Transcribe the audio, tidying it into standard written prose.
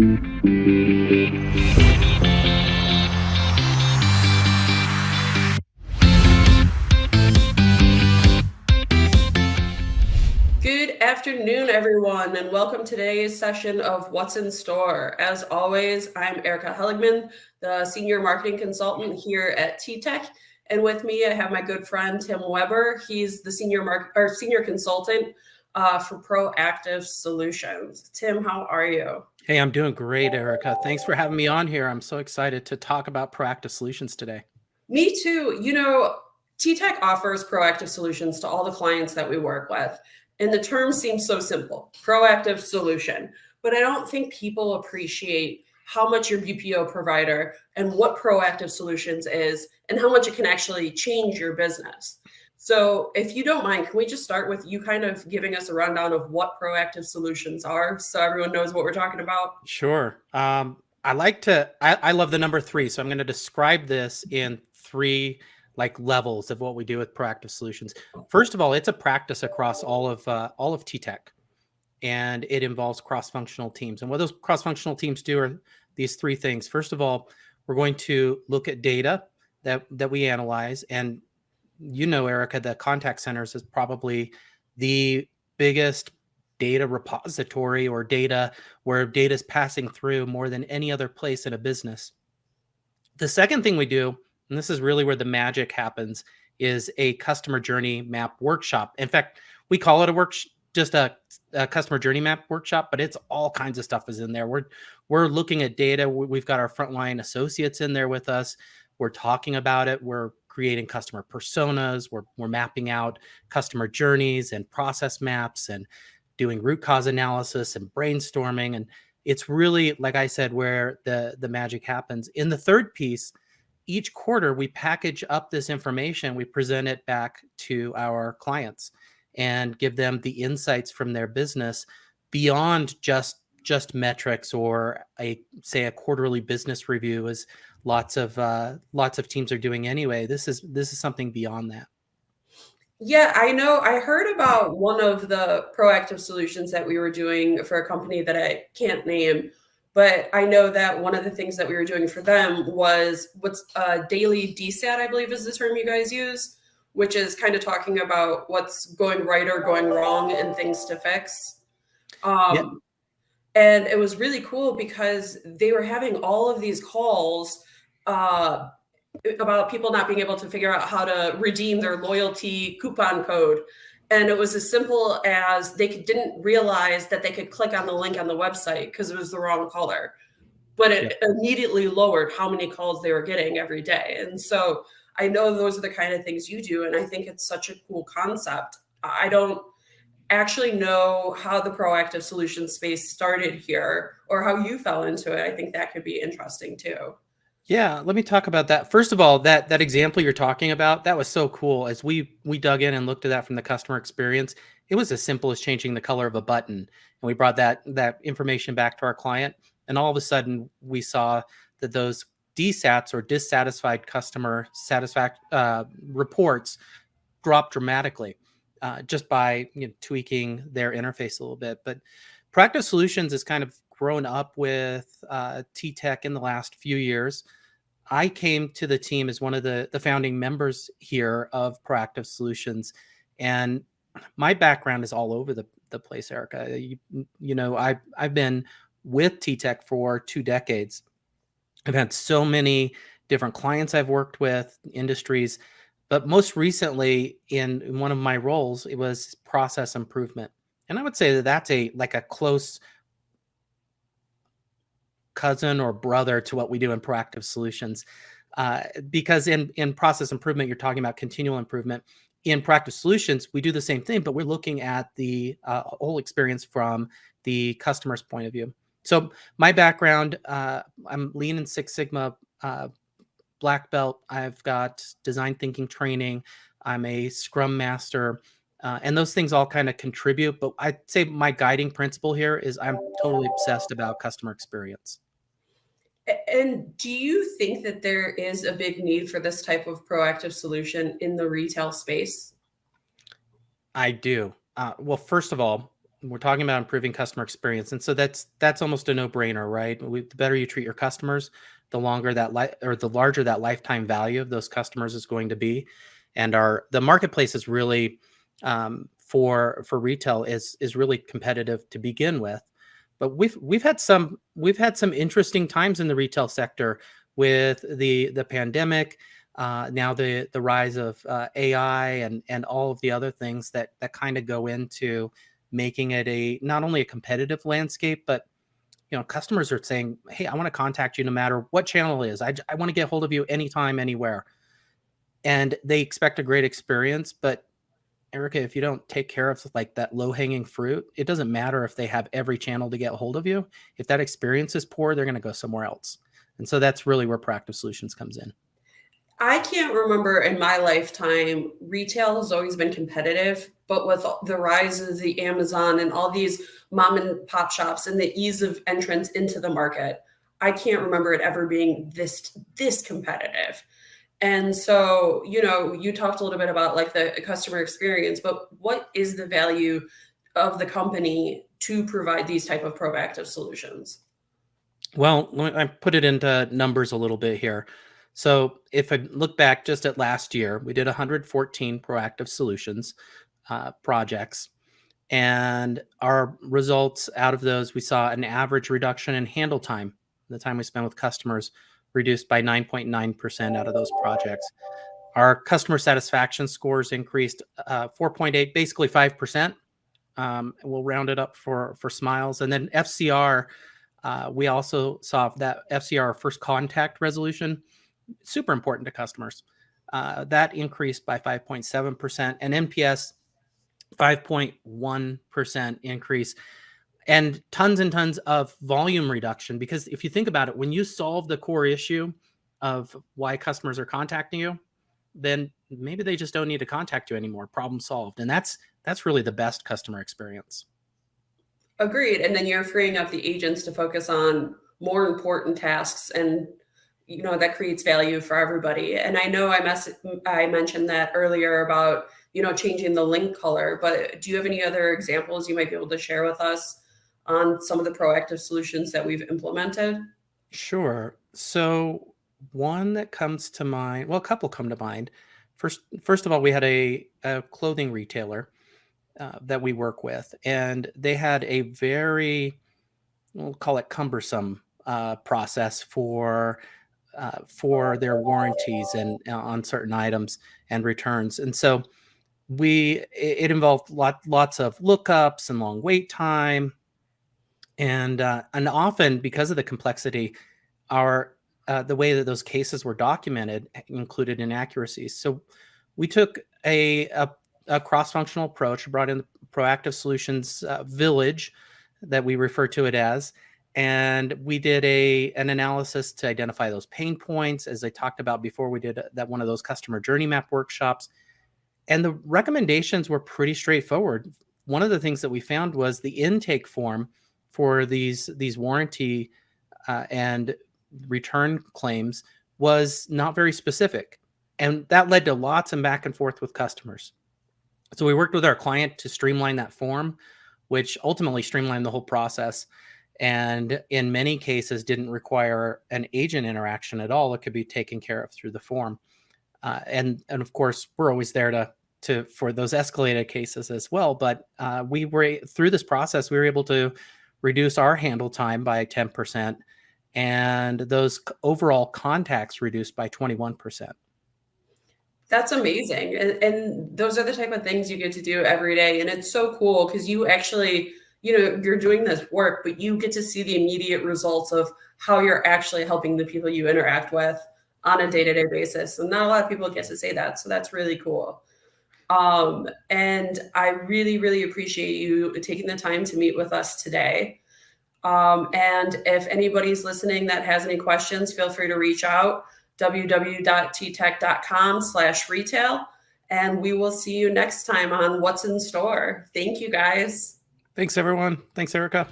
Good afternoon, everyone, and welcome to today's session of What's in Store. As always, I'm Erica Helligman, the Senior Marketing Consultant here at t.tec, and with me I have my good friend Tim Weber. He's the Senior Consultant for Proactive Solutions. Tim, how are you? Hey, I'm doing great, Erica. Thanks for having me on here. I'm so excited to talk about proactive solutions today. Me too. t.tec offers proactive solutions to all the clients that we work with. And the term seems so simple, proactive solution. But I don't think people appreciate how much your BPO provider and what proactive solutions is and how much it can actually change your business. So if you don't mind, can we just start with you kind of giving us a rundown of what proactive solutions are so everyone knows what we're talking about? Sure. I love the number 3. So I'm going to describe this in 3 levels of what we do with proactive solutions. First of all, it's a practice across all of TTEC, and it involves cross-functional teams. And what those cross-functional teams do are these 3 things. First of all, we're going to look at data that we analyze. And Erica, the contact centers is probably the biggest data repository or data where data is passing through more than any other place in a business. The second thing we do, and this is really where the magic happens, is a customer journey map workshop. In fact, we call it just a customer journey map workshop, but it's all kinds of stuff is in there. We're looking at data. We've got our frontline associates in there with us. We're talking about it. We're creating customer personas. We're mapping out customer journeys and process maps and doing root cause analysis and brainstorming. And it's really, like I said, where the magic happens. In the third piece, each quarter, we package up this information. We present it back to our clients and give them the insights from their business beyond just metrics or a quarterly business review, as lots of teams are doing anyway. This is something beyond that. Yeah, I know. I heard about one of the proactive solutions that we were doing for a company that I can't name, but I know that one of the things that we were doing for them was what's daily DSAT, I believe is the term you guys use, which is kind of talking about what's going right or going wrong and things to fix. Yeah. And it was really cool because they were having all of these calls about people not being able to figure out how to redeem their loyalty coupon code. And it was as simple as didn't realize that they could click on the link on the website because it was the wrong color. But it immediately lowered how many calls they were getting every day. And so I know those are the kind of things you do. And I think it's such a cool concept. I don't actually know how the proactive solution space started here or how you fell into it. I think that could be interesting too. Yeah, let me talk about that. First of all, that example you're talking about, that was so cool. As we dug in and looked at that from the customer experience, it was as simple as changing the color of a button. And we brought that information back to our client. And all of a sudden, we saw that those DSATs or dissatisfied customer reports dropped dramatically just by tweaking their interface a little bit. But Proactive Solutions has kind of grown up with t.tec in the last few years. I came to the team as one of the founding members here of Proactive Solutions, and my background is all over the place, Erica. I've been with t.tec for 2 decades. I've had so many different clients I've worked with, industries, but most recently in one of my roles, it was process improvement. And I would say that that's a close cousin or brother to what we do in Proactive Solutions. Because in process improvement, you're talking about continual improvement. In Proactive Solutions, we do the same thing, but we're looking at the whole experience from the customer's point of view. So my background, I'm Lean and Six Sigma black belt. I've got design thinking training. I'm a Scrum Master. And those things all kind of contribute. But I'd say my guiding principle here is I'm totally obsessed about customer experience. And do you think that there is a big need for this type of proactive solution in the retail space? I do. Well, first of all, we're talking about improving customer experience, and so that's almost a no-brainer, right? The better you treat your customers, the longer that or the larger that lifetime value of those customers is going to be. And the marketplace is really for retail is really competitive to begin with. But we've had some interesting times in the retail sector with the pandemic, now the rise of AI and all of the other things that kind of go into making it not only a competitive landscape, but customers are saying, hey, I want to contact you no matter what channel it is. I want to get hold of you anytime, anywhere. And they expect a great experience. But Erica, if you don't take care of like that low hanging fruit, it doesn't matter if they have every channel to get hold of you. If that experience is poor, they're going to go somewhere else. And so that's really where Proactive Solutions comes in. I can't remember in my lifetime, retail has always been competitive, but with the rise of the Amazon and all these mom and pop shops and the ease of entrance into the market, I can't remember it ever being this competitive. And so, you talked a little bit about like the customer experience, but what is the value of the company to provide these type of proactive solutions? Well, I put it into numbers a little bit here. So if I look back just at last year, we did 114 proactive solutions projects. And our results out of those, we saw an average reduction in handle time, the time we spend with customers, reduced by 9.9% out of those projects. Our customer satisfaction scores increased 4.8, basically 5%. We'll round it up for smiles. And then FCR, we also saw that FCR, first contact resolution, super important to customers. That increased by 5.7%, and NPS 5.1% increase, and tons of volume reduction. Because if you think about it, when you solve the core issue of why customers are contacting you, then maybe they just don't need to contact you anymore. Problem solved. And that's really the best customer experience. Agreed. And then you're freeing up the agents to focus on more important tasks, and that creates value for everybody. And I know I mentioned that earlier about changing the link color, but do you have any other examples you might be able to share with us on some of the proactive solutions that we've implemented? Sure. So one that comes to mind, well, a couple come to mind. First of all, we had a clothing retailer that we work with, and they had a very, we'll call it cumbersome process for their warranties and on certain items and returns. And so it involved lots of lookups and long wait time, and often because of the complexity, our the way that those cases were documented included inaccuracies. So we took a cross-functional approach, brought in the Proactive Solutions Village, that we refer to it as, and we did an analysis to identify those pain points. As I talked about before, we did one of those customer journey map workshops, and the recommendations were pretty straightforward. One of the things that we found was the intake form for these warranty and return claims was not very specific, and that led to lots of back and forth with customers. So we worked with our client to streamline that form, which ultimately streamlined the whole process, and in many cases didn't require an agent interaction at all. It could be taken care of through the form, and of course we're always there to for those escalated cases as well. But we were through this process, we were able to reduce our handle time by 10%, and those overall contacts reduced by 21%. That's amazing. And those are the type of things you get to do every day. And it's so cool because you actually, you're doing this work, but you get to see the immediate results of how you're actually helping the people you interact with on a day-to-day basis. And not a lot of people get to say that. So that's really cool. And I really, really appreciate you taking the time to meet with us today. And if anybody's listening that has any questions, feel free to reach out, www.ttec.com/retail. And we will see you next time on What's in Store. Thank you, guys. Thanks, everyone. Thanks, Erica.